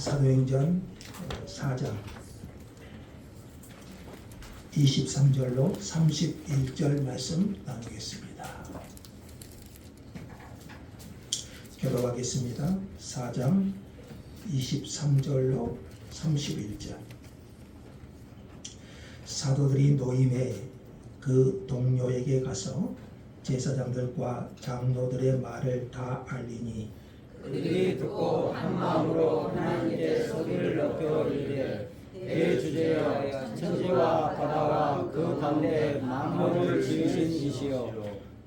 사도행전 4장 23절로 31절 말씀 나누겠습니다. 교독하겠습니다. 4장 23절로 31절. 사도들이 노임에 그 동료에게 가서 제사장들과 장로들의 말을 다 알리니 그들이 듣고 한 마음으로 하나님께 소리를 높여 이르되 대주제여 천지와 바다와 그 가운데 만물을 지으신 이시여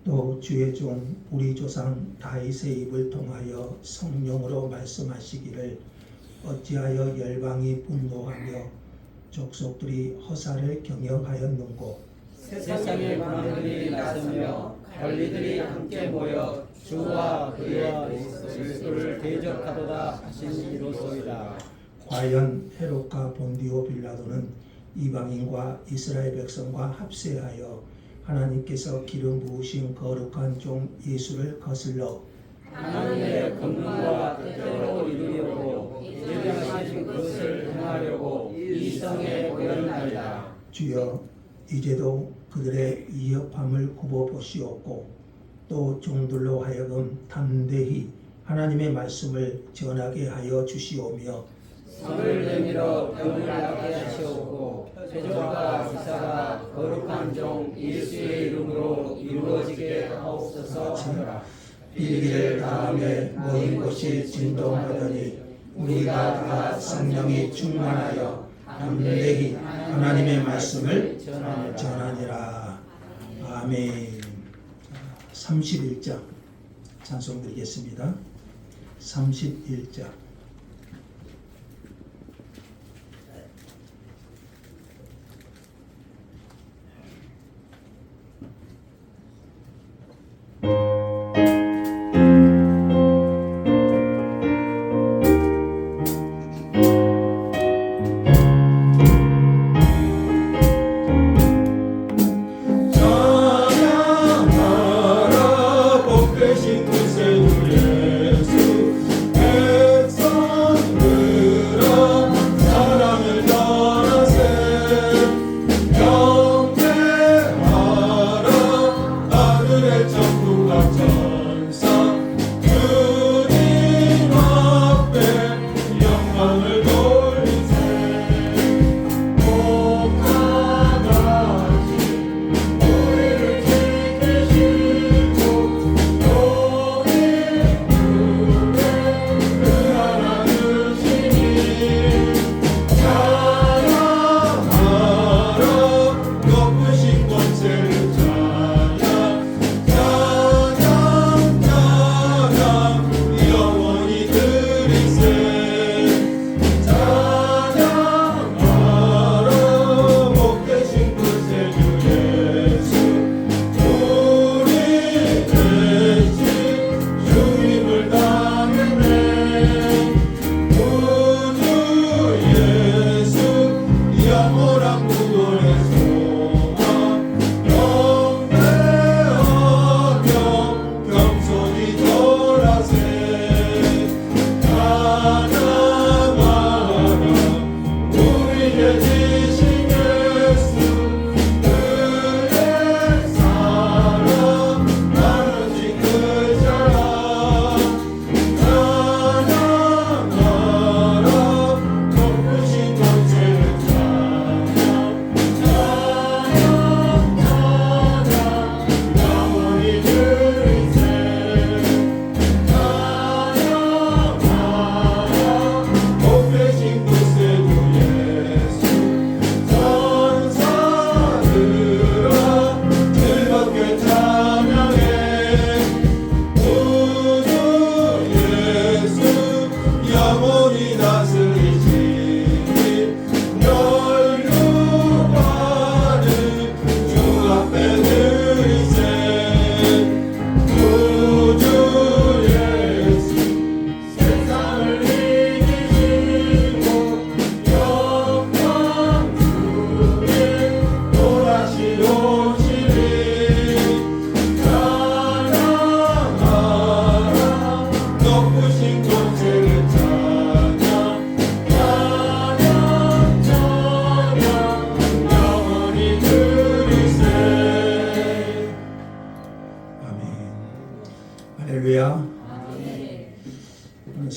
또 주의 종 우리 조상 다윗의 입을 통하여 성령으로 말씀하시기를 어찌하여 열방이 분노하며 족속들이 허사를 경영하였는고 세상의 관원들이 나서며 관리들이 함께 모여 주와 그의 그리스도를 대적하도다 하신 이로소이다. 과연 헤롯과 본디오 빌라도는 이방인과 이스라엘 백성과 합세하여 하나님께서 기름 부으신 거룩한 종 예수를 거슬러 하나님의 권능과 뜻대로 이루려고 예정하신 그것을 행하려고 이 성에 모였나이다. 주여 이제도 그들의 위협함을 굽어보시옵고 또 종들로 하여금 담대히 하나님의 말씀을 전하게 하여 주시오며 손을 내밀어 병을 낫게 하시옵고 표적과 기사가 거룩한 종 예수의 이름으로 이루어지게 하옵소서 하노라. 일기를 다음에 모인 곳이 진동하더니 우리가 다 성령이 충만하여 담대히 하나님의 말씀을 전하니라. 아멘. 31장 찬송 드리겠습니다. 31장. 높으신 곳을 찾아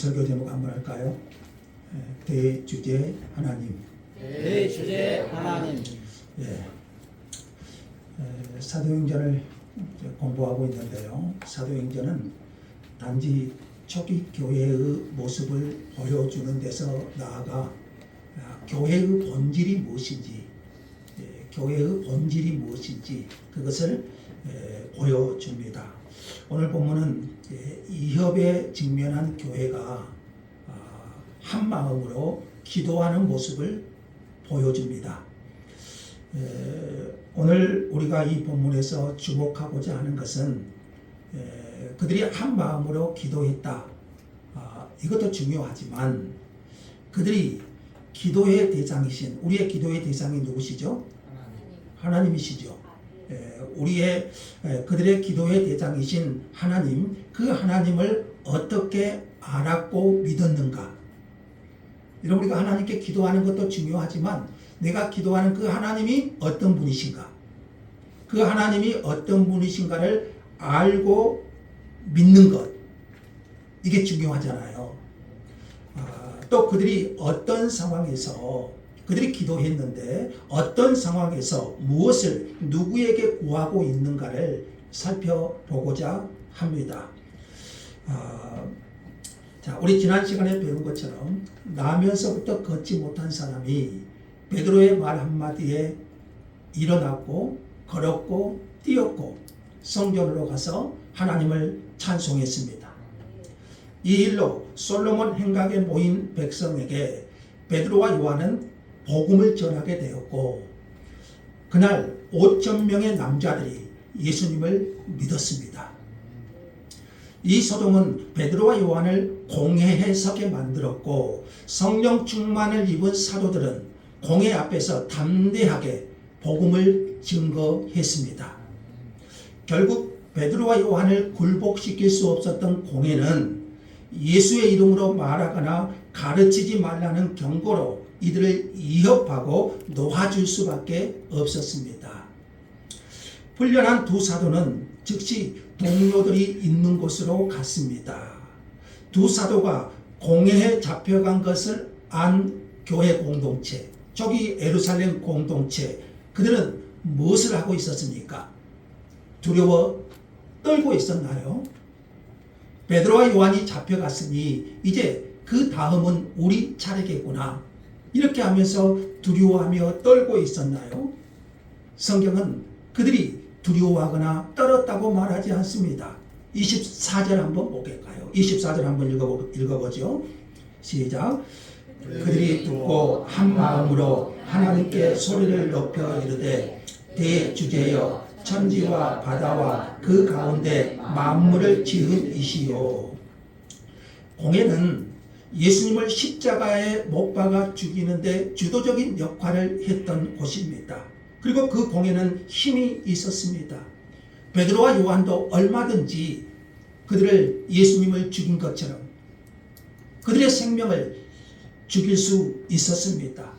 설교 제목 한번 할까요? 대주제 하나님. 대주제 하나님. 예. 사도행전을 공부하고 있는데요. 사도행전은 단지 초기 교회의 모습을 보여주는 데서 나아가 교회의 본질이 무엇인지, 교회의 본질이 무엇인지 그것을 보여줍니다. 오늘 본문은 이협에 직면한 교회가 한 마음으로 기도하는 모습을 보여줍니다. 오늘 우리가 이 본문에서 주목하고자 하는 것은 그들이 한 마음으로 기도했다. 이것도 중요하지만 그들이 기도의 대상이신, 우리의 기도의 대상이 누구시죠? 하나님이시죠. 그들의 기도의 대상이신 하나님, 그 하나님을 어떻게 알았고 믿었는가? 여러분, 우리가 하나님께 기도하는 것도 중요하지만 내가 기도하는 그 하나님이 어떤 분이신가? 그 하나님이 어떤 분이신가를 알고 믿는 것, 이게 중요하잖아요. 또 그들이 어떤 상황에서 그들이 기도했는데 어떤 상황에서 무엇을 누구에게 구하고 있는가를 살펴보고자 합니다. 자, 우리 지난 시간에 배운 것처럼 나면서부터 걷지 못한 사람이 베드로의 말 한마디에 일어났고 걸었고 뛰었고 성전으로 가서 하나님을 찬송했습니다. 이 일로 솔로몬 행각에 모인 백성에게 베드로와 요한은 복음을 전하게 되었고 그날 5,000명의 남자들이 예수님을 믿었습니다. 이 소동은 베드로와 요한을 공회에 서게 만들었고 성령 충만을 입은 사도들은 공회 앞에서 담대하게 복음을 증거했습니다. 결국 베드로와 요한을 굴복시킬 수 없었던 공회는 예수의 이름으로 말하거나 가르치지 말라는 경고로 이들을 위협하고 놓아줄 수밖에 없었습니다. 훈련한 두 사도는 즉시 동료들이 있는 곳으로 갔습니다. 두 사도가 공회에 잡혀간 것을 안 교회 공동체, 저기 예루살렘 공동체, 그들은 무엇을 하고 있었습니까? 두려워 떨고 있었나요? 베드로와 요한이 잡혀갔으니 이제 그 다음은 우리 차례겠구나, 이렇게 하면서 두려워하며 떨고 있었나요? 성경은 그들이 두려워하거나 떨었다고 말하지 않습니다. 24절 한번 보겠까요? 24절 한번 읽어보죠. 시작. 그들이 듣고 한 마음으로 하나님께 소리를 높여 이르되 대주제여 천지와 바다와 그 가운데 만물을 지은 이시요. 공회는 예수님을 십자가에 못 박아 죽이는데 주도적인 역할을 했던 곳입니다. 그리고 그 공회는 힘이 있었습니다. 베드로와 요한도 얼마든지 그들을 예수님을 죽인 것처럼 그들의 생명을 죽일 수 있었습니다.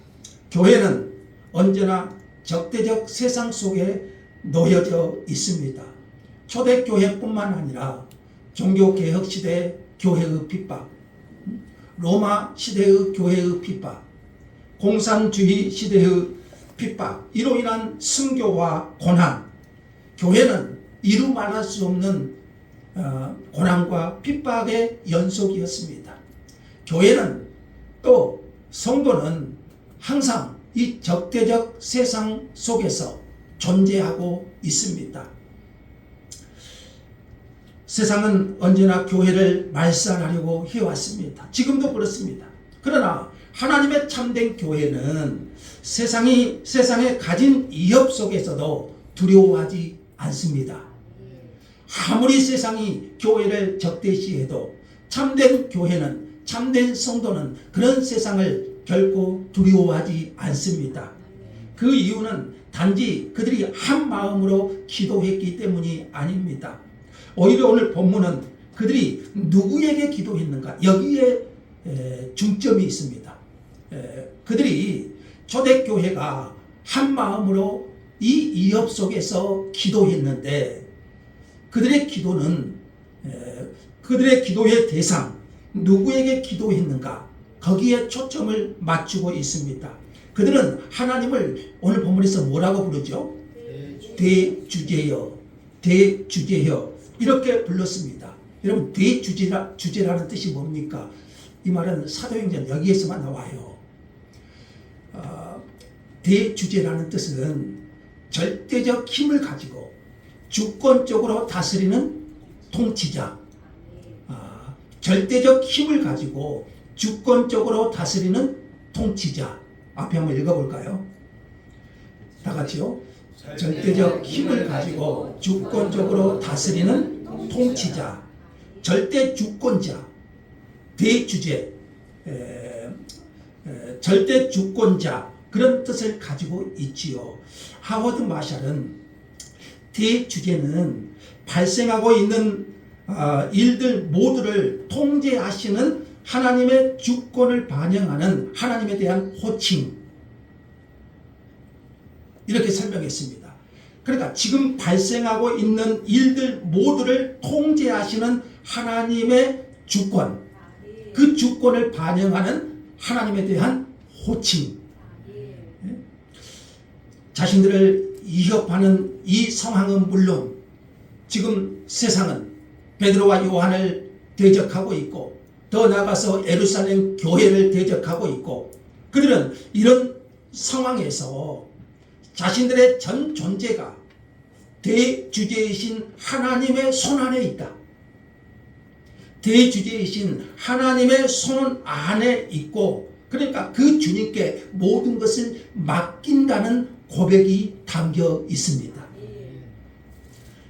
교회는 언제나 적대적 세상 속에 놓여져 있습니다. 초대교회뿐만 아니라 종교개혁 시대의 교회의 핍박, 로마 시대의 교회의 핍박, 공산주의 시대의 핍박, 이로 인한 순교와 고난, 교회는 이루 말할 수 없는 고난과 핍박의 연속이었습니다. 교회는 또 성도는 항상 이 적대적 세상 속에서 존재하고 있습니다. 세상은 언제나 교회를 말살하려고 해왔습니다. 지금도 그렇습니다. 그러나 하나님의 참된 교회는 세상에 가진 위협 속에서도 두려워하지 않습니다. 아무리 세상이 교회를 적대시해도 참된 교회는, 참된 성도는 그런 세상을 결코 두려워하지 않습니다. 그 이유는 단지 그들이 한 마음으로 기도했기 때문이 아닙니다. 오히려 오늘 본문은 그들이 누구에게 기도했는가, 여기에 중점이 있습니다. 그들이 초대교회가 한 마음으로 이 위협 속에서 기도했는데 그들의 기도는, 그들의 기도의 대상, 누구에게 기도했는가? 거기에 초점을 맞추고 있습니다. 그들은 하나님을 오늘 본문에서 뭐라고 부르죠? 대주제여, 대주제여 이렇게 불렀습니다. 여러분 대주제라는 뜻이 뭡니까? 이 말은 사도행전 여기에서만 나와요. 대주제라는 뜻은 절대적 힘을 가지고 주권적으로 다스리는 통치자, 절대적 힘을 가지고 주권적으로 다스리는 통치자. 앞에 한번 읽어볼까요? 다 같이요. 절대적 힘을 가지고 주권적으로 다스리는 통치자, 절대 주권자, 대주제, 절대 주권자 그런 뜻을 가지고 있지요. 하워드 마샬은 대주제는 발생하고 있는 일들 모두를 통제하시는 하나님의 주권을 반영하는 하나님에 대한 호칭, 이렇게 설명했습니다. 그러니까 지금 발생하고 있는 일들 모두를 통제하시는 하나님의 주권, 그 주권을 반영하는 하나님에 대한 호칭, 자신들을 위협하는 이 상황은 물론 지금 세상은 베드로와 요한을 대적하고 있고 더 나아가서 예루살렘 교회를 대적하고 있고, 그들은 이런 상황에서 자신들의 전 존재가 대주제이신 하나님의 손안에 있다. 대주제이신 하나님의 손 안에 있고, 그러니까 그 주님께 모든 것을 맡긴다는 고백이 담겨 있습니다.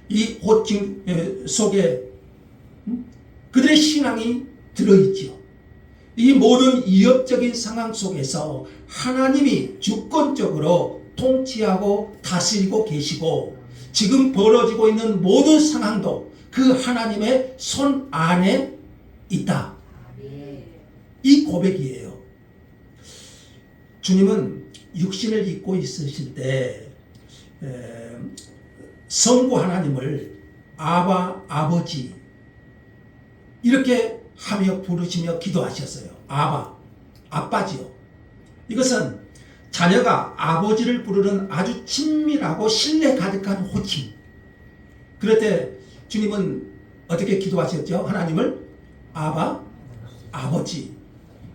이 호칭 속에 그들의 신앙이 들어있지요. 이 모든 위협적인 상황 속에서 하나님이 주권적으로 통치하고 다스리고 계시고 지금 벌어지고 있는 모든 상황도 그 하나님의 손 안에 있다. 이 고백이에요. 주님은 육신을 입고 있으실 때 성부 하나님을 아바, 아버지 이렇게 하며 부르시며 기도하셨어요. 아바, 아빠지요. 이것은 자녀가 아버지를 부르는 아주 친밀하고 신뢰 가득한 호칭. 그럴 때 주님은 어떻게 기도하셨죠? 하나님을 아바, 아버지.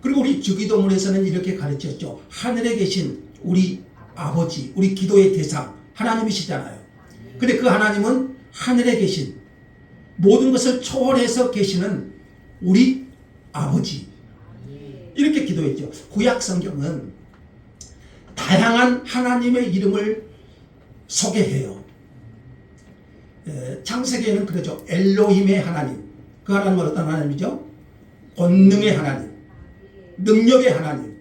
그리고 우리 주기도문에서는 이렇게 가르쳤죠. 하늘에 계신 우리 아버지, 우리 기도의 대상 하나님이시잖아요. 근데 그 하나님은 하늘에 계신 모든 것을 초월해서 계시는 우리 아버지, 이렇게 기도했죠. 구약 성경은 다양한 하나님의 이름을 소개해요. 창세기에는 그러죠. 엘로힘의 하나님. 그 하나님은 어떤 하나님이죠? 권능의 하나님, 능력의 하나님.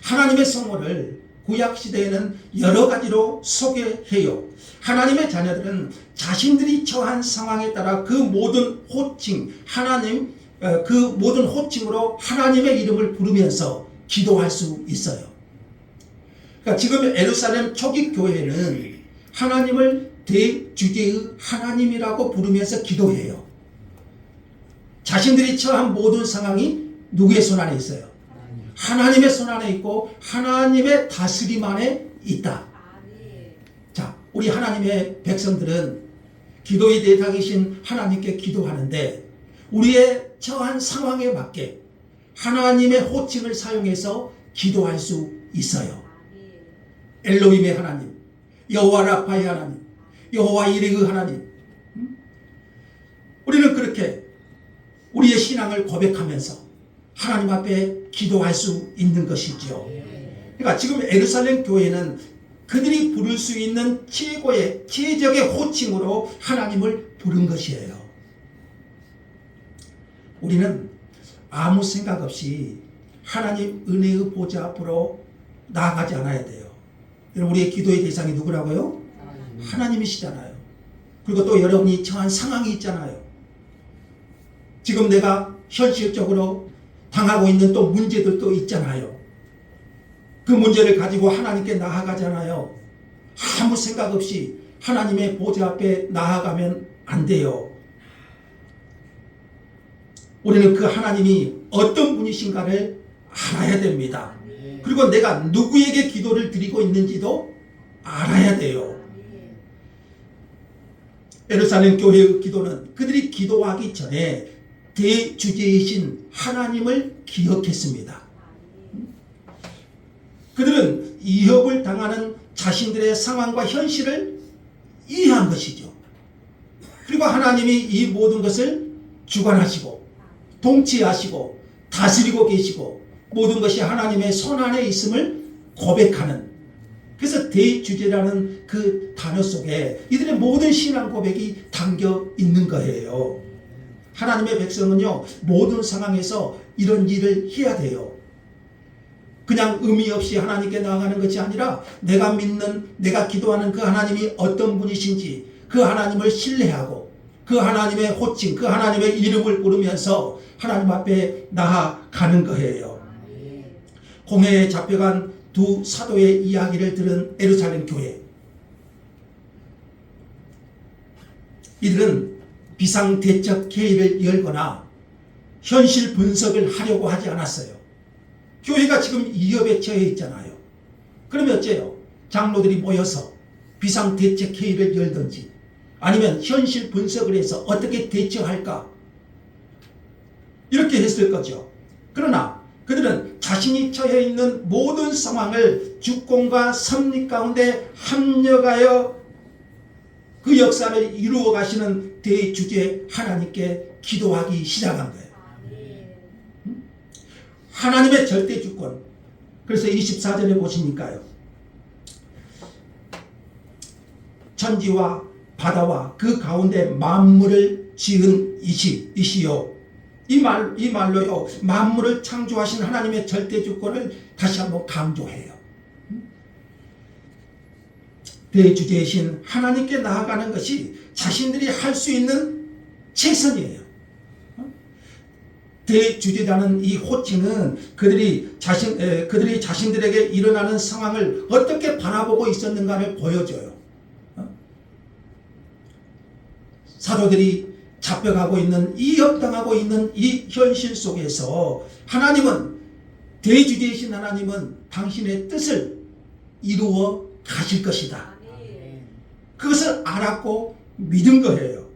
하나님의 성호를 구약시대에는 여러 가지로 소개해요. 하나님의 자녀들은 자신들이 처한 상황에 따라 그 모든 호칭, 그 모든 호칭으로 하나님의 이름을 부르면서 기도할 수 있어요. 그러니까 지금 예루살렘 초기 교회는 하나님을 대주제의 하나님이라고 부르면서 기도해요. 자신들이 처한 모든 상황이 누구의 손 안에 있어요? 하나님의 손 안에 있고 하나님의 다스림 안에 있다. 자, 우리 하나님의 백성들은 기도의 대상이신 하나님께 기도하는데 우리의 처한 상황에 맞게 하나님의 호칭을 사용해서 기도할 수 있어요. 엘로힘의 하나님, 여호와 라파의 하나님, 여호와 이레의 하나님. 우리는 그렇게 우리의 신앙을 고백하면서 하나님 앞에 기도할 수 있는 것이죠. 그러니까 지금 예루살렘 교회는 그들이 부를 수 있는 최적의 호칭으로 하나님을 부른 것이에요. 우리는 아무 생각 없이 하나님 은혜의 보좌 앞으로 나아가지 않아야 돼요. 우리의 기도의 대상이 누구라고요? 하나님이시잖아요. 그리고 또 여러분이 처한 상황이 있잖아요. 지금 내가 현실적으로 당하고 있는 또 문제들도 있잖아요. 그 문제를 가지고 하나님께 나아가잖아요. 아무 생각 없이 하나님의 보좌 앞에 나아가면 안 돼요. 우리는 그 하나님이 어떤 분이신가를 알아야 됩니다. 그리고 내가 누구에게 기도를 드리고 있는지도 알아야 돼요. 예루살렘 교회의 기도는 그들이 기도하기 전에 대주제이신 하나님을 기억했습니다. 그들은 위협을 당하는 자신들의 상황과 현실을 이해한 것이죠. 그리고 하나님이 이 모든 것을 주관하시고 통치하시고 다스리고 계시고 모든 것이 하나님의 손안에 있음을 고백하는, 그래서 대주제라는 그 단어 속에 이들의 모든 신앙 고백이 담겨 있는 거예요. 하나님의 백성은요, 모든 상황에서 이런 일을 해야 돼요. 그냥 의미 없이 하나님께 나아가는 것이 아니라 내가 믿는, 내가 기도하는 그 하나님이 어떤 분이신지 그 하나님을 신뢰하고 그 하나님의 호칭, 그 하나님의 이름을 부르면서 하나님 앞에 나아가는 거예요. 공회에 잡혀간 두 사도의 이야기를 들은 예루살렘 교회, 이들은 비상대책 회의를 열거나 현실 분석을 하려고 하지 않았어요. 교회가 지금 위협에 처해 있잖아요. 그러면 어째요? 장로들이 모여서 비상대책 회의를 열든지 아니면 현실 분석을 해서 어떻게 대처할까, 이렇게 했을 거죠. 그러나 그들은 자신이 처해 있는 모든 상황을 주권과 섭리 가운데 합력하여 그 역사를 이루어 가시는 대주제 하나님께 기도하기 시작한 거예요. 하나님의 절대 주권. 그래서 24절에 보시니까요, 천지와 바다와 그 가운데 만물을 지은 이시요. 이 말로요, 만물을 창조하신 하나님의 절대 주권을 다시 한번 강조해요. 대주제이신 하나님께 나아가는 것이 자신들이 할 수 있는 최선이에요. 대주제라는 이 호칭은 그들이 자신들에게 일어나는 상황을 어떻게 바라보고 있었는가를 보여줘요. 사도들이 잡혀가고 있는, 위협당하고 있는 이 현실 속에서 하나님은, 대주제이신 하나님은 당신의 뜻을 이루어 가실 것이다. 그것을 알았고 믿은 거예요.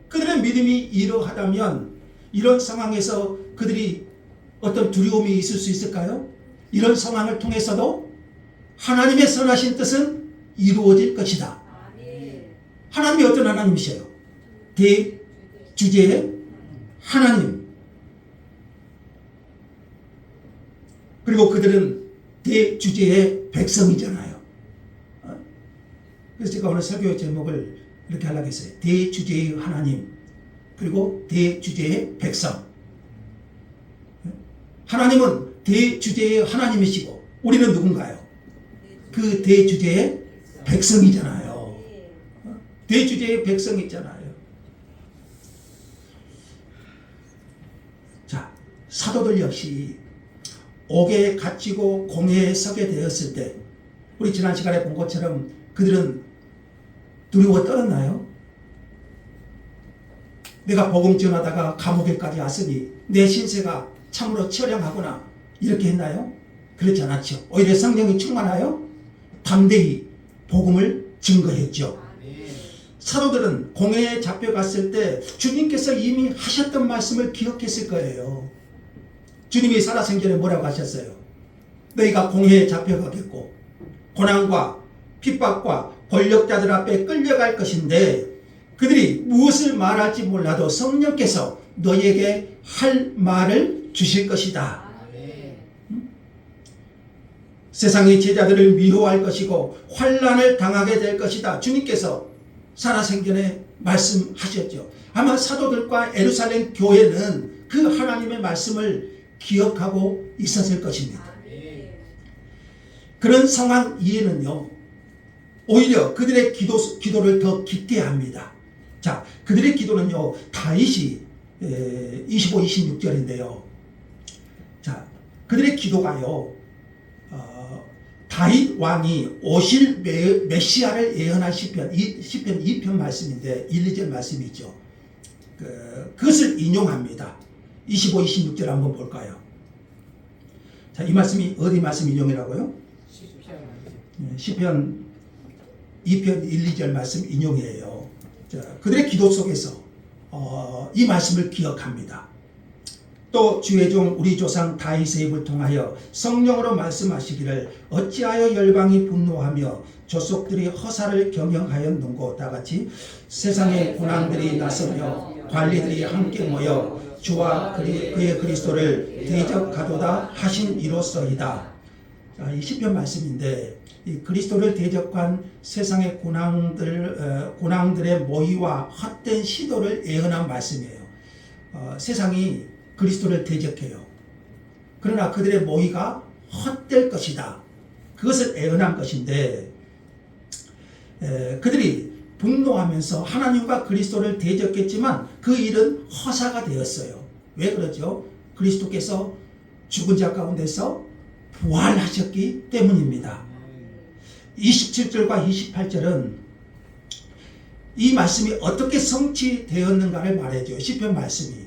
그들의 믿음이 이러하다면 이런 상황에서 그들이 어떤 두려움이 있을 수 있을까요? 이런 상황을 통해서도 하나님의 선하신 뜻은 이루어질 것이다. 하나님이 어떤 하나님이세요? 대주제의 하나님. 그리고 그들은 대주제의 백성이잖아요. 그래서 제가 오늘 설교의 제목을 이렇게 하려고 했어요. 대주제의 하나님, 그리고 대주제의 백성. 하나님은 대주제의 하나님이시고 우리는 누군가요? 그 대주제의 백성이잖아요. 대주제의 백성이잖아요. 자, 사도들 역시 옥에 갇히고 공회에 서게 되었을 때 우리 지난 시간에 본 것처럼 그들은 두려워 떨었나요? 내가 복음 전하다가 감옥에까지 왔으니 내 신세가 참으로 처량하구나, 이렇게 했나요? 그렇지 않았죠. 오히려 성령이 충만하여 담대히 복음을 증거했죠. 사도들은 공회에 잡혀갔을 때 주님께서 이미 하셨던 말씀을 기억했을 거예요. 주님이 살아생전에 뭐라고 하셨어요? 너희가 공회에 잡혀가겠고 고난과 핍박과 권력자들 앞에 끌려갈 것인데 그들이 무엇을 말할지 몰라도 성령께서 너희에게 할 말을 주실 것이다. 세상의 제자들을 미워할 것이고 환난을 당하게 될 것이다. 주님께서 살아생전에 말씀하셨죠. 아마 사도들과 예루살렘 교회는 그 하나님의 말씀을 기억하고 있었을 것입니다. 그런 상황 이해는요, 오히려 그들의 기도를 더 깊게 합니다. 자, 그들의 기도는요, 다윗이 25, 26절인데요. 자, 그들의 기도가요, 다윗 왕이 오실 메시아를 예언한 시편 2편 말씀인데 1, 2절 말씀이죠. 그것을 인용합니다. 25, 26절 한번 볼까요? 자, 이 말씀이 어디 말씀 인용이라고요? 시편 2편 1, 2절 말씀 인용이에요. 자, 그들의 기도 속에서 이 말씀을 기억합니다. 또 주의 종 우리 조상 다윗의 입을 통하여 성령으로 말씀하시기를 어찌하여 열방이 분노하며 조속들이 허사를 경영하였는고. 다같이 세상의 군왕들이 나서며 관리들이 함께 모여 주와 그의 그리스도를 대적하도다 하신 이로써이다. 자, 이 시편 말씀인데 이 그리스도를 대적한 세상의 군왕들의 모의와 헛된 시도를 예언한 말씀이에요. 세상이 그리스도를 대적해요. 그러나 그들의 모의가 헛될 것이다. 그것을 예언한 것인데 그들이 분노하면서 하나님과 그리스도를 대적했지만 그 일은 허사가 되었어요. 왜 그러죠? 그리스도께서 죽은 자 가운데서 부활하셨기 때문입니다. 27절과 28절은 이 말씀이 어떻게 성취되었는가를 말해줘. 시편 말씀이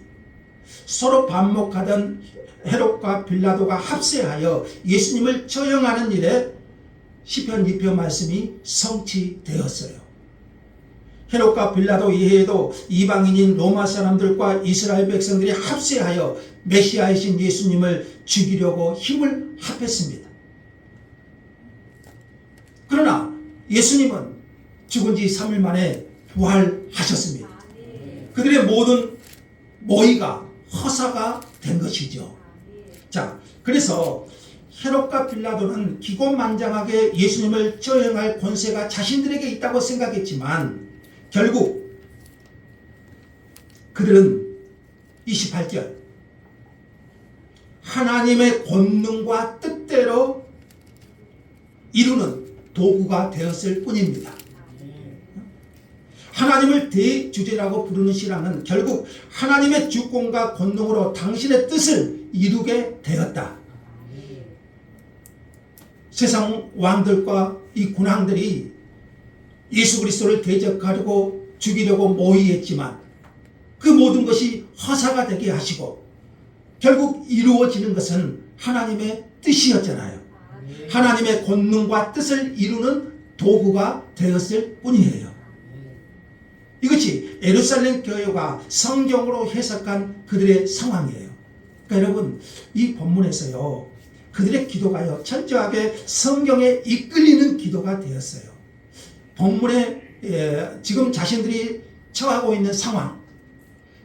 서로 반목하던 헤롯과 빌라도가 합세하여 예수님을 처형하는 일에 시편 2편 말씀이 성취되었어요. 헤롯과 빌라도 이외에도 이방인인 로마 사람들과 이스라엘 백성들이 합세하여 메시아이신 예수님을 죽이려고 힘을 합했습니다. 그러나 예수님은 죽은 지 3일 만에 부활하셨습니다. 그들의 모든 모의가 허사가 된 것이죠. 자, 그래서 헤롯과 빌라도는 기곤만장하게 예수님을 처형할 권세가 자신들에게 있다고 생각했지만 결국 그들은 28절 하나님의 권능과 뜻대로 이루는 도구가 되었을 뿐입니다. 하나님을 대주제라고 부르는 신앙은 결국 하나님의 주권과 권능으로 당신의 뜻을 이루게 되었다. 세상 왕들과 이 군왕들이 예수 그리스도를 대적하려고 죽이려고 모의했지만 그 모든 것이 허사가 되게 하시고 결국 이루어지는 것은 하나님의 뜻이었잖아요. 하나님의 권능과 뜻을 이루는 도구가 되었을 뿐이에요. 이것이 예루살렘 교회가 성경으로 해석한 그들의 상황이에요. 그러니까 여러분 이 본문에서요 그들의 기도가요 철저하게 성경에 이끌리는 기도가 되었어요. 본문에 지금 자신들이 처하고 있는 상황,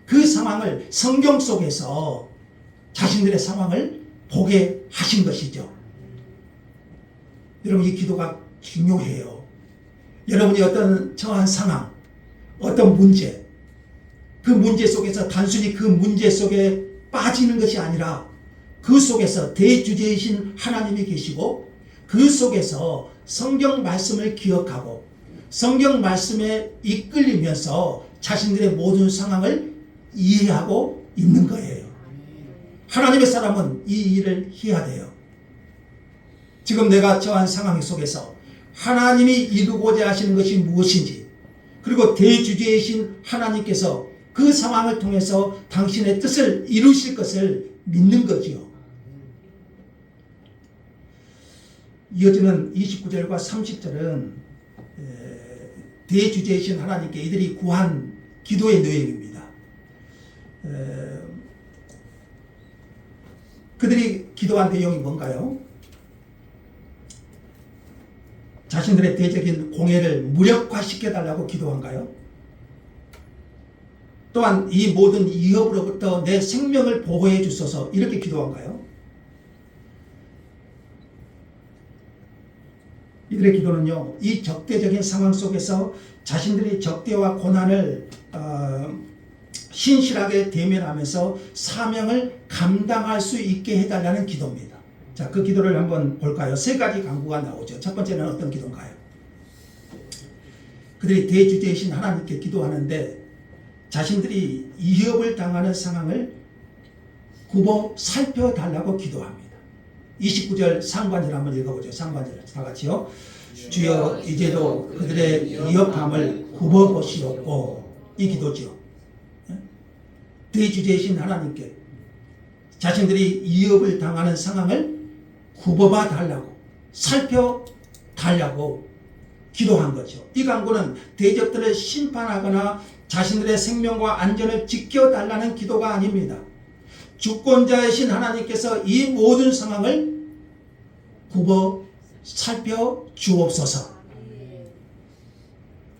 그 상황을 성경 속에서 자신들의 상황을 보게 하신 것이죠. 여러분 이 기도가 중요해요. 여러분이 어떤 처한 상황, 어떤 문제, 그 문제 속에서 단순히 그 문제 속에 빠지는 것이 아니라 그 속에서 대주제이신 하나님이 계시고 그 속에서 성경 말씀을 기억하고 성경 말씀에 이끌리면서 자신들의 모든 상황을 이해하고 있는 거예요. 하나님의 사람은 이 일을 해야 돼요. 지금 내가 처한 상황 속에서 하나님이 이루고자 하시는 것이 무엇인지 그리고 대주제이신 하나님께서 그 상황을 통해서 당신의 뜻을 이루실 것을 믿는 거지요. 이어지는 29절과 30절은 대주제이신 하나님께 이들이 구한 기도의 내용입니다. 그들이 기도한 내용이 뭔가요? 자신들의 대적인 공회를 무력화시켜달라고 기도한가요? 또한 이 모든 위협으로부터 내 생명을 보호해 주소서 이렇게 기도한가요? 이들의 기도는요 이 적대적인 상황 속에서 자신들이 적대와 고난을 신실하게 대면하면서 사명을 감당할 수 있게 해달라는 기도입니다. 자, 그 기도를 한번 볼까요? 세 가지 간구가 나오죠. 첫 번째는 어떤 기도인가요? 그들이 대주제이신 하나님께 기도하는데 자신들이 위협을 당하는 상황을 굽어 살펴달라고 기도합니다. 29절 상관절 한번 읽어보죠. 상관절 다 같이요. 주여 이제도 그들의 위협함을 굽어보시옵고 이 기도죠. 대주제이신 하나님께 자신들이 위협을 당하는 상황을 굽어봐 달라고, 살펴달라고 기도한 거죠. 이 간구는 대적들을 심판하거나 자신들의 생명과 안전을 지켜달라는 기도가 아닙니다. 주권자이신 하나님께서 이 모든 상황을 굽어 살펴주옵소서.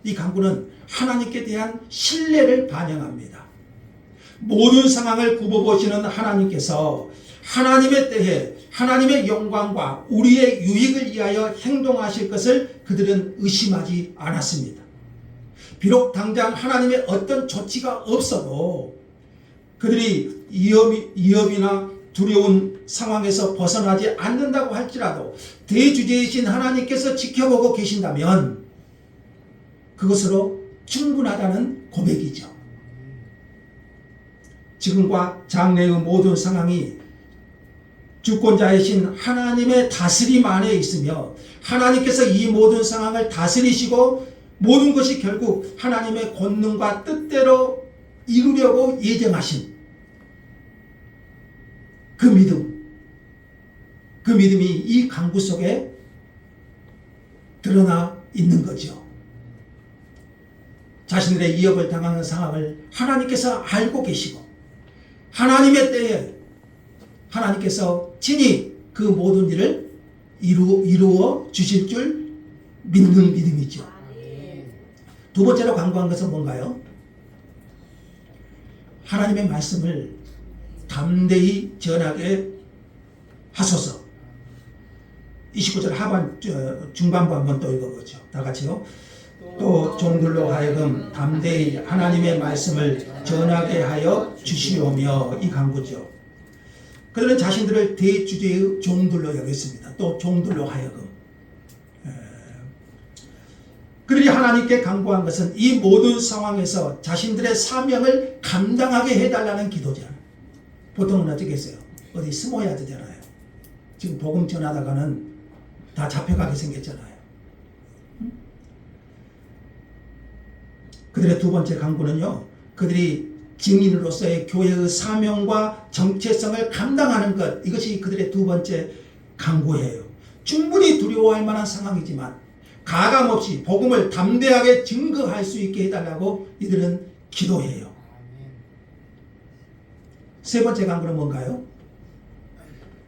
이 간구는 하나님께 대한 신뢰를 반영합니다. 모든 상황을 굽어보시는 하나님께서 하나님의 때에 하나님의 영광과 우리의 유익을 위하여 행동하실 것을 그들은 의심하지 않았습니다. 비록 당장 하나님의 어떤 조치가 없어도 그들이 위협이나 두려운 상황에서 벗어나지 않는다고 할지라도 대주제이신 하나님께서 지켜보고 계신다면 그것으로 충분하다는 고백이죠. 지금과 장래의 모든 상황이 주권자이신 하나님의 다스림 안에 있으며 하나님께서 이 모든 상황을 다스리시고 모든 것이 결국 하나님의 권능과 뜻대로 이루려고 예정하신 그 믿음이 이 간구 속에 드러나 있는 거죠. 자신들의 위협을 당하는 상황을 하나님께서 알고 계시고 하나님의 때에 하나님께서 친히 그 모든 일을 이루어 주실 줄 믿는 믿음이죠. 두 번째로 간구한 것은 뭔가요? 하나님의 말씀을 담대히 전하게 하소서. 29절 중반부 한번 또 읽어보죠. 다 같이요. 또 종들로 하여금 담대히 하나님의 말씀을 전하게 하여 주시오며. 이 간구죠. 그들은 자신들을 대주제의 종들로 여겼습니다. 또 종들로 하여금. 그들이 하나님께 간구한 것은 이 모든 상황에서 자신들의 사명을 감당하게 해달라는 기도잖아요. 보통은 어떻게 했어요? 어디 숨어야 되잖아요. 지금 복음 전하다가는 다 잡혀가게 생겼잖아요. 그들의 두 번째 간구는요, 그들이 증인으로서의 교회의 사명과 정체성을 감당하는 것, 이것이 그들의 두 번째 간구예요. 충분히 두려워할 만한 상황이지만 가감없이 복음을 담대하게 증거할 수 있게 해달라고 이들은 기도해요. 세 번째 간구는 뭔가요?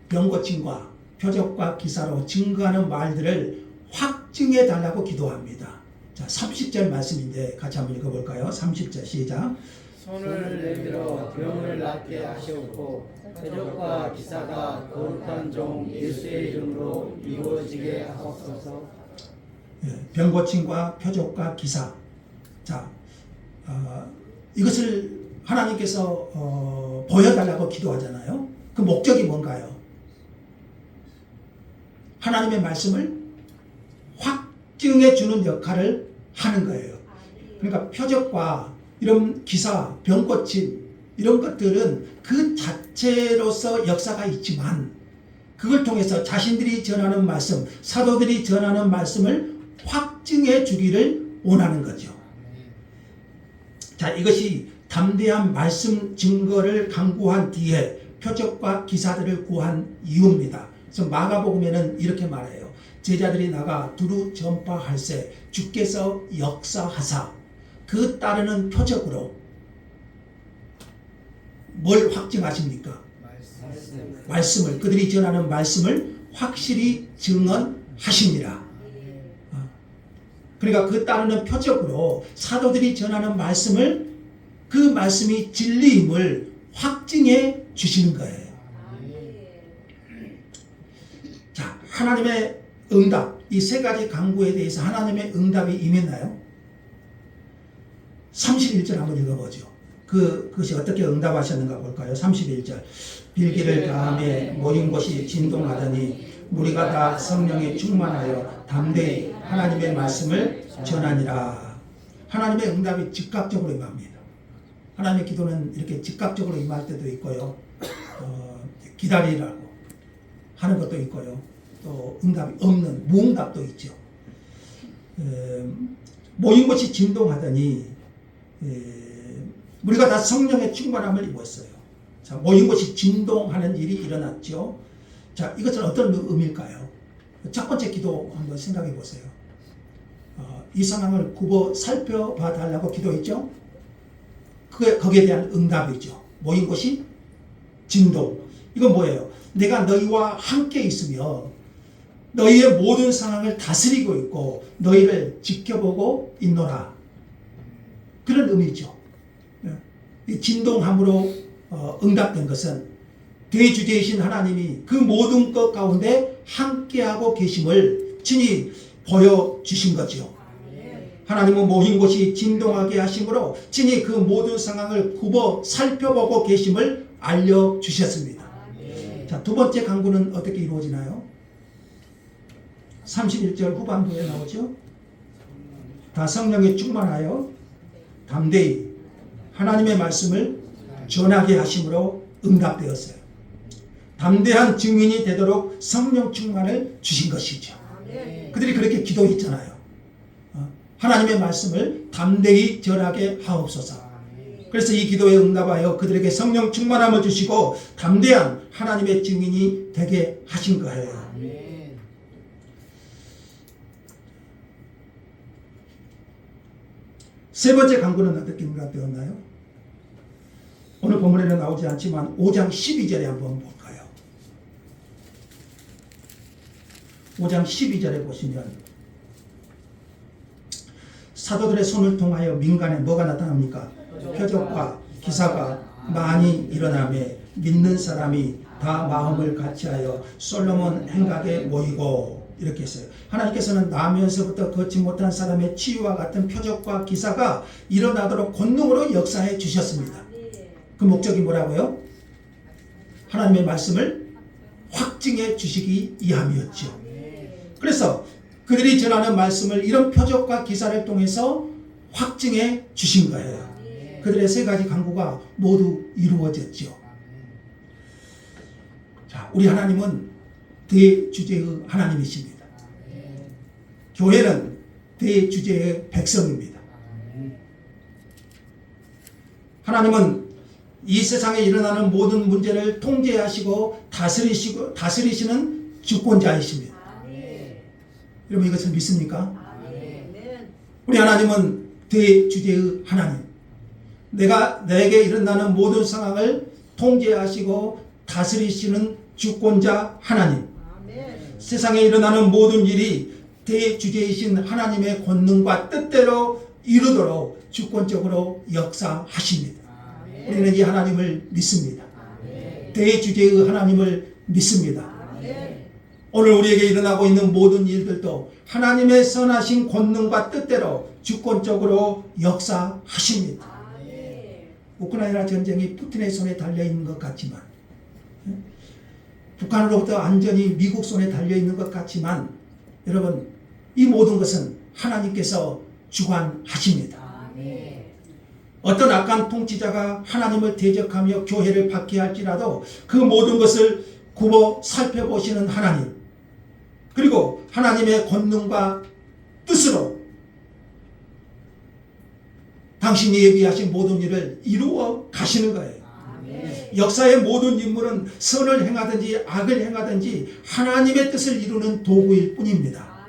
병고침과 표적과 기사로 증거하는 말들을 확증해 달라고 기도합니다. 자, 30절 말씀인데 같이 한번 읽어볼까요? 30절 시작. 손을 내밀어 병을 낫게 하시옵고 표적과 기사가 거룩한 종 예수의 이름으로 이루어지게 하옵소서. 병고침과 표적과 기사. 자, 이것을 하나님께서 보여달라고 기도하잖아요. 그 목적이 뭔가요? 하나님의 말씀을 확증해 주는 역할을 하는 거예요. 그러니까 표적과 이런 기사, 병고침 이런 것들은 그 자체로서 역사가 있지만 그걸 통해서 자신들이 전하는 말씀, 사도들이 전하는 말씀을 확증해 주기를 원하는 거죠. 자, 이것이 담대한 말씀 증거를 강구한 뒤에 표적과 기사들을 구한 이유입니다. 그래서 마가복음에는 이렇게 말해요. 제자들이 나가 두루 전파할세 주께서 역사하사 그 따르는 표적으로 뭘 확증하십니까? 말씀을, 그들이 전하는 말씀을 확실히 증언하십니다. 그러니까 그 따르는 표적으로 사도들이 전하는 말씀을, 그 말씀이 진리임을 확증해 주시는 거예요. 자, 하나님의 응답, 이 세 가지 간구에 대해서 하나님의 응답이 임했나요? 31절 한번 읽어보죠. 그것이 어떻게 응답하셨는가 볼까요? 31절. 빌기를 다음에 모인 곳이 진동하더니 무리가 다 성령에 충만하여 담대히 하나님의 말씀을 전하니라. 하나님의 응답이 즉각적으로 임합니다. 하나님의 기도는 이렇게 즉각적으로 임할 때도 있고요. 기다리라고 하는 것도 있고요. 또 응답이 없는 무응답도 있죠. 모인 곳이 진동하더니 우리가 다 성령의 충만함을 입었어요. 자, 모인 곳이 진동하는 일이 일어났죠. 자, 이것은 어떤 의미일까요? 첫 번째 기도 한번 생각해 보세요. 이 상황을 굽어 살펴봐 달라고 기도했죠. 거기에 대한 응답이죠. 모인 곳이 진동. 이건 뭐예요? 내가 너희와 함께 있으며 너희의 모든 상황을 다스리고 있고 너희를 지켜보고 있노라. 그런 의미죠. 이 진동함으로 응답된 것은 대주제이신 하나님이 그 모든 것 가운데 함께하고 계심을 친히 보여주신 거죠. 하나님은 모인 곳이 진동하게 하심으로 친히 그 모든 상황을 굽어 살펴보고 계심을 알려주셨습니다. 자, 두 번째 간구는 어떻게 이루어지나요? 31절 후반부에 나오죠. 다 성령에 충만하여 담대히 하나님의 말씀을 전하게 하심으로 응답되었어요. 담대한 증인이 되도록 성령 충만을 주신 것이죠. 그들이 그렇게 기도했잖아요. 하나님의 말씀을 담대히 전하게 하옵소서. 그래서 이 기도에 응답하여 그들에게 성령 충만함을 주시고 담대한 하나님의 증인이 되게 하신 거예요. 세 번째 간구는 어떻게 응답되었나요? 오늘 본문에는 나오지 않지만 5장 12절에 한번 볼까요? 5장 12절에 보시면 사도들의 손을 통하여 민간에 뭐가 나타납니까? 표적과 기사가 많이 일어나며 믿는 사람이 다 마음을 같이하여 솔로몬 행각에 모이고 이렇게 했어요. 하나님께서는 나면서부터 걷지 못한 사람의 치유와 같은 표적과 기사가 일어나도록 권능으로 역사해 주셨습니다. 그 목적이 뭐라고요? 하나님의 말씀을 확증해 주시기 위함이었죠. 그래서 그들이 전하는 말씀을 이런 표적과 기사를 통해서 확증해 주신 거예요. 그들의 세 가지 간구가 모두 이루어졌죠. 자, 우리 하나님은 대주제의 하나님이십니다. 교회는 대주제의 백성입니다. 하나님은 이 세상에 일어나는 모든 문제를 통제하시고 다스리시는 주권자이십니다. 여러분 이것을 믿습니까? 우리 하나님은 대주제의 하나님. 내게 일어나는 모든 상황을 통제하시고 다스리시는 주권자 하나님. 세상에 일어나는 모든 일이 대주제이신 하나님의 권능과 뜻대로 이루도록 주권적으로 역사하십니다. 우리는 이 하나님을 믿습니다. 대주제의 하나님을 믿습니다. 오늘 우리에게 일어나고 있는 모든 일들도 하나님의 선하신 권능과 뜻대로 주권적으로 역사하십니다. 우크라이나 전쟁이 푸틴의 손에 달려있는 것 같지만, 북한으로부터 안전이 미국 손에 달려있는 것 같지만, 여러분 이 모든 것은 하나님께서 주관하십니다. 어떤 악한 통치자가 하나님을 대적하며 교회를 박해할지라도 그 모든 것을 굽어 살펴보시는 하나님, 그리고 하나님의 권능과 뜻으로 당신이 예비하신 모든 일을 이루어 가시는 거예요. 역사의 모든 인물은 선을 행하든지 악을 행하든지 하나님의 뜻을 이루는 도구일 뿐입니다.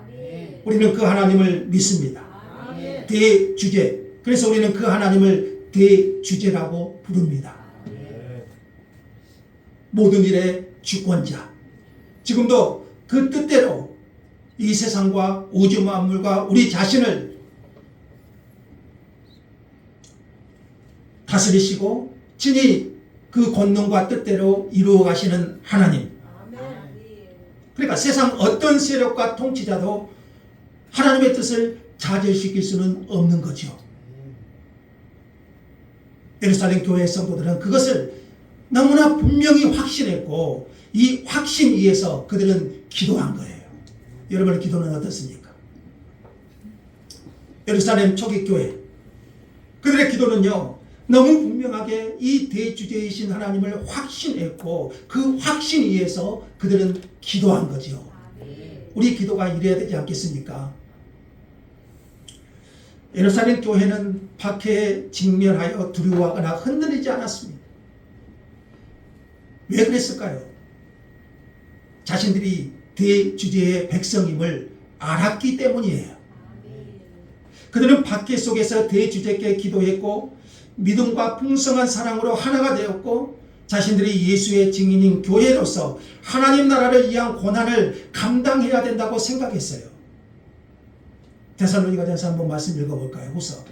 우리는 그 하나님을 믿습니다. 대주제. 그래서 우리는 그 하나님을 대주제라고 부릅니다. 모든 일의 주권자. 지금도 그 뜻대로 이 세상과 우주 만물과 우리 자신을 다스리시고 친히 그 권능과 뜻대로 이루어 가시는 하나님. 그러니까 세상 어떤 세력과 통치자도 하나님의 뜻을 좌절시킬 수는 없는 거죠. 예루살렘 교회 성도들은 그것을 너무나 분명히 확신했고 이 확신 위에서 그들은 기도한 거예요. 여러분의 기도는 어떻습니까? 예루살렘 초기 교회 그들의 기도는요 너무 분명하게 이 대주제이신 하나님을 확신했고 그 확신 위에서 그들은 기도한 거죠. 우리 기도가 이래야 되지 않겠습니까? 예루살렘 교회는 박해에 직면하여 두려워하거나 흔들리지 않았습니다. 왜 그랬을까요? 자신들이 대주제의 백성임을 알았기 때문이에요. 그들은 박해 속에서 대주제께 기도했고 믿음과 풍성한 사랑으로 하나가 되었고 자신들이 예수의 증인인 교회로서 하나님 나라를 위한 고난을 감당해야 된다고 생각했어요. 데살로니가전서 한번 말씀 읽어볼까요? 후서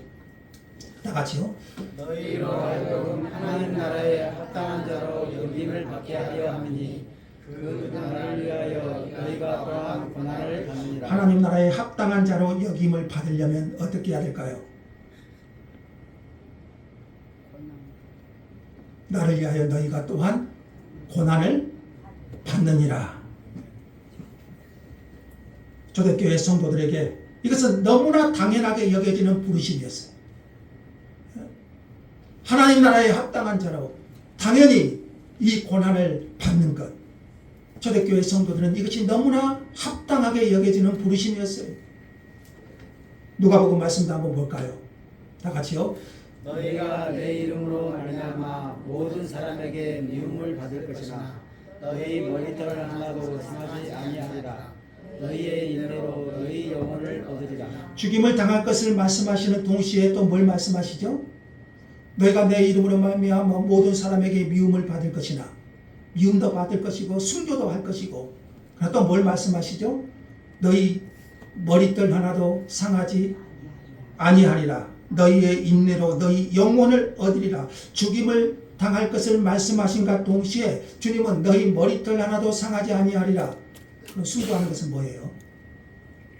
다 같이요. 너희로 하여금 하나님 나라에 합당한 자로 여김을 받게 하려 함이니 그 나라를 위하여 너희가 또한 고난을 받느니라. 하나님 나라에 합당한 자로 여김을 받으려면 어떻게 해야 될까요? 나를 위하여 너희가 또한 고난을 받느니라. 초대교회 성도들에게 이것은 너무나 당연하게 여겨지는 부르심이었어요. 하나님 나라에 합당한 자로 당연히 이 고난을 받는 것. 초대교회 성도들은 이것이 너무나 합당하게 여겨지는 부르심이었어요. 누가복음 말씀도 한번 볼까요? 다 같이요. 너희가 내 이름으로 말미암아 모든 사람에게 미움을 받을 것이나 너희 머리털 하나도 상하지 아니하리라. 너희의 인내로 너희 영혼을 얻으리라. 죽임을 당할 것을 말씀하시는 동시에 또 뭘 말씀하시죠? 너희가 내 이름으로 말미암아 모든 사람에게 미움을 받을 것이나 미움도 받을 것이고 순교도 할 것이고 그러나 또 뭘 말씀하시죠? 너희 머리털 하나도 상하지 아니하리라. 너희의 인내로 너희 영혼을 얻으리라. 죽임을 당할 것을 말씀하신과 동시에 주님은 너희 머리털 하나도 상하지 아니하리라. 그럼 순교하는 것은 뭐예요?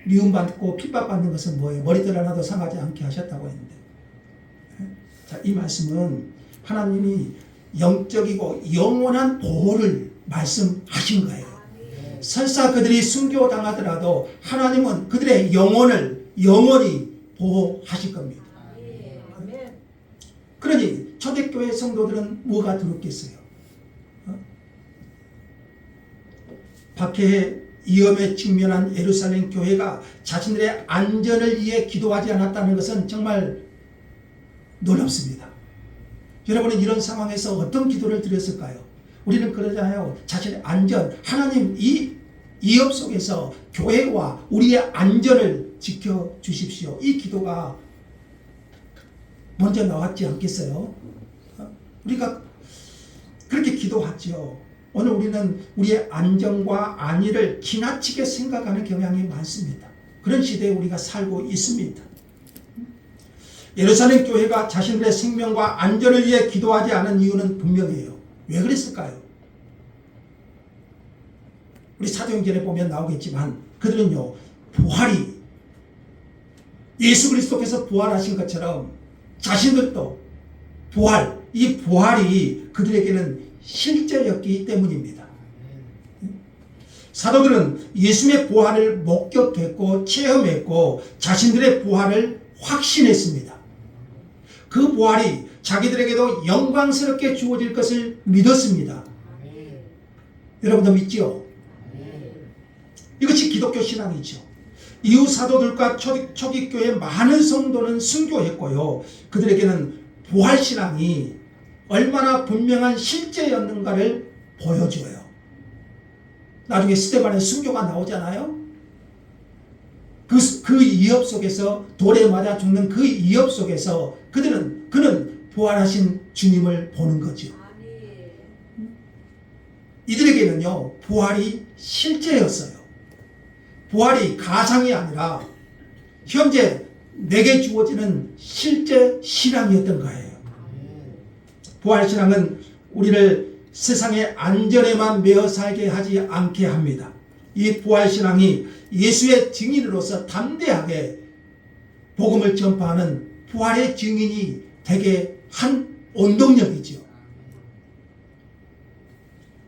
미움받고 핍박받는 것은 뭐예요? 머리털 하나도 상하지 않게 하셨다고 했는데, 자, 이 말씀은 하나님이 영적이고 영원한 보호를 말씀하신 거예요. 설사 그들이 순교당하더라도 하나님은 그들의 영혼을 영원히 보호하실 겁니다. 그러니 초대교회 성도들은 뭐가 두렵겠어요? 박해의 위험에 직면한 예루살렘 교회가 자신들의 안전을 위해 기도하지 않았다는 것은 정말 놀랍습니다. 여러분은 이런 상황에서 어떤 기도를 드렸을까요? 우리는 그러잖아요. 자신의 안전, 하나님 이 위협 속에서 교회와 우리의 안전을 지켜주십시오. 이 기도가 먼저 나왔지 않겠어요? 우리가 그렇게 기도하죠. 오늘 우리는 우리의 안전과 안위를 지나치게 생각하는 경향이 많습니다. 그런 시대에 우리가 살고 있습니다. 예루살렘 교회가 자신들의 생명과 안전을 위해 기도하지 않은 이유는 분명해요. 왜 그랬을까요? 우리 사도행전에 보면 나오겠지만 그들은요, 부활이 예수 그리스도께서 부활하신 것처럼 자신들도 부활, 이 부활이 그들에게는 실제였기 때문입니다. 사도들은 예수님의 부활을 목격했고 체험했고 자신들의 부활을 확신했습니다. 그 부활이 자기들에게도 영광스럽게 주어질 것을 믿었습니다. 여러분도 믿지요? 이것이 기독교 신앙이죠. 이후 사도들과 초기 교회 많은 성도는 순교했고요. 그들에게는 부활신앙이 얼마나 분명한 실제였는가를 보여줘요. 나중에 스데반의 순교가 나오잖아요. 그 위협 속에서 돌에 맞아 죽는 그 위협 속에서 그는 부활하신 주님을 보는 거죠. 이들에게는요, 부활이 실제였어요. 부활이 가상이 아니라 현재 내게 주어지는 실제 신앙이었던 거예요. 부활신앙은 우리를 세상의 안전에만 매어 살게 하지 않게 합니다. 이 부활신앙이 예수의 증인으로서 담대하게 복음을 전파하는 부활의 증인이 되게 한 원동력이죠.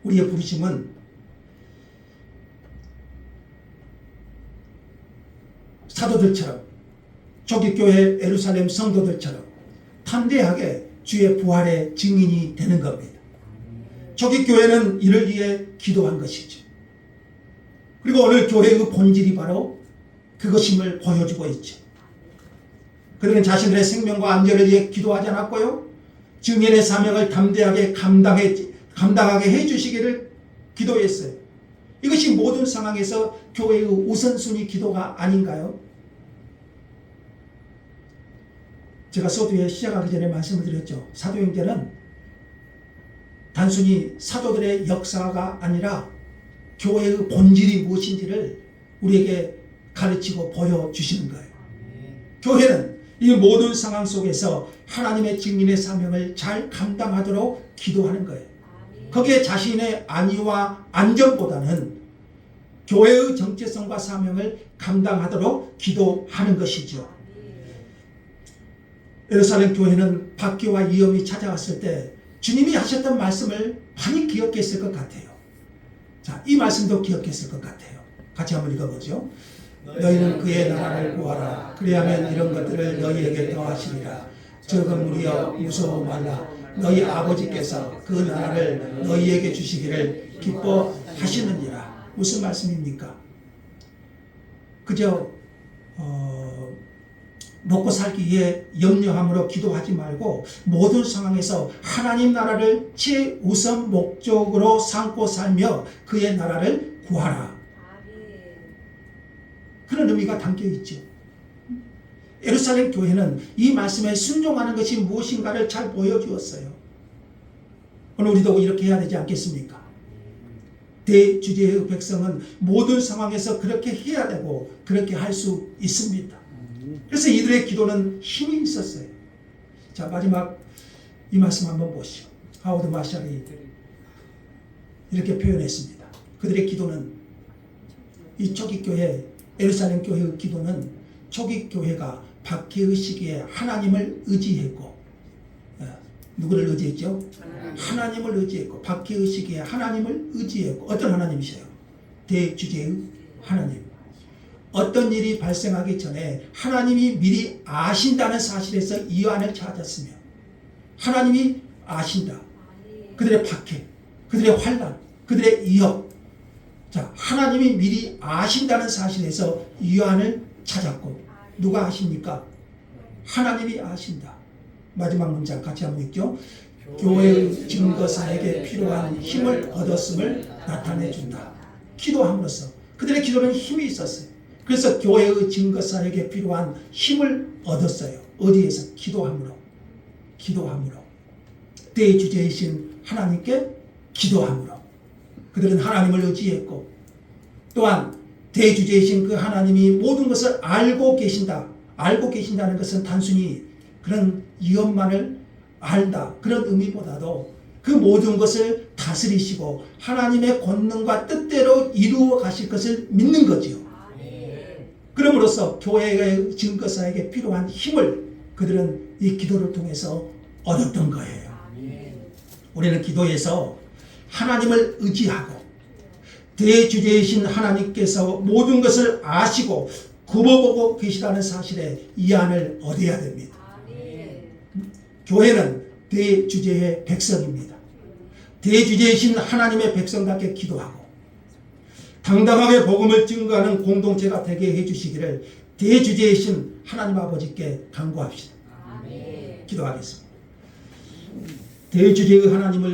우리의 부르심은 사도들처럼 초기교회 예루살렘 성도들처럼 담대하게 주의 부활의 증인이 되는 겁니다. 초기교회는 이를 위해 기도한 것이죠. 그리고 오늘 교회의 본질이 바로 그것임을 보여주고 있죠. 그들은 자신들의 생명과 안전을 위해 기도하지 않았고요. 증인의 사명을 담대하게 감당했지 감당하게 해주시기를 기도했어요. 이것이 모든 상황에서 교회의 우선순위 기도가 아닌가요? 제가 서두에 시작하기 전에 말씀을 드렸죠. 사도행전은 단순히 사도들의 역사가 아니라 교회의 본질이 무엇인지를 우리에게 가르치고 보여주시는 거예요. 교회는 이 모든 상황 속에서 하나님의 증인의 사명을 잘 감당하도록 기도하는 거예요. 거기에 자신의 안위와 안전보다는 교회의 정체성과 사명을 감당하도록 기도하는 것이죠. 예루살렘 교회는 박해와 위험이 찾아왔을 때 주님이 하셨던 말씀을 많이 기억했을 것 같아요. 자, 이 말씀도 기억했을 것 같아요. 같이 한번 읽어보죠. 너희는 그의 나라를 구하라. 그리하면 이런 것들을 너희에게 더하시리라. 적은 무리여 무서워 말라. 너희 아버지께서 그 나라를 너희에게 주시기를 기뻐하시느니라. 무슨 말씀입니까? 그저 먹고 살기 위해 염려함으로 기도하지 말고 모든 상황에서 하나님 나라를 최우선 목적으로 삼고 살며 그의 나라를 구하라. 그런 의미가 담겨 있죠. 예루살렘 교회는 이 말씀에 순종하는 것이 무엇인가를 잘 보여주었어요. 오늘 우리도 이렇게 해야 되지 않겠습니까? 대주제의 백성은 모든 상황에서 그렇게 해야 되고 그렇게 할 수 있습니다. 그래서 이들의 기도는 힘이 있었어요. 자, 마지막 이 말씀 한번 보시죠. 하워드 마샬이 이렇게 표현했습니다. 그들의 기도는 이 초기 교회 예루살렘 교회의 기도는 초기 교회가 박해의 시기에 하나님을 의지했고 누구를 의지했죠? 하나님을 의지했고 박해의 시기에 하나님을 의지했고 어떤 하나님이세요? 대주제의 하나님. 어떤 일이 발생하기 전에 하나님이 미리 아신다는 사실에서 이완을 찾았으며 하나님이 아신다. 그들의 박해, 그들의 환난, 그들의 위협. 자, 하나님이 미리 아신다는 사실에서 이완을 찾았고 누가 아십니까? 하나님이 아신다. 마지막 문장 같이 한번 읽죠. 교회의 증거사에게 필요한 힘을 얻었음을 나타내준다. 기도함으로써 그들의 기도는 힘이 있었어요. 그래서 교회의 증거사에게 필요한 힘을 얻었어요. 어디에서? 기도함으로. 기도함으로. 대주제이신 하나님께 기도함으로. 그들은 하나님을 의지했고 또한 대주제이신 그 하나님이 모든 것을 알고 계신다. 알고 계신다는 것은 단순히 그런 위험만을 알다. 그런 의미보다도 그 모든 것을 다스리시고 하나님의 권능과 뜻대로 이루어 가실 것을 믿는 거지요. 그럼으로써 교회의 증거사에게 필요한 힘을 그들은 이 기도를 통해서 얻었던 거예요. 우리는 기도에서 하나님을 의지하고 대주제이신 하나님께서 모든 것을 아시고 굽어보고 계시다는 사실에 이안을 얻어야 됩니다. 교회는 대주제의 백성입니다. 대주제이신 하나님의 백성답게 기도하고 당당하게 복음을 증거하는 공동체가 되게 해주시기를 대주제이신 하나님 아버지께 간구합시다. 기도하겠습니다. 대주제의 하나님을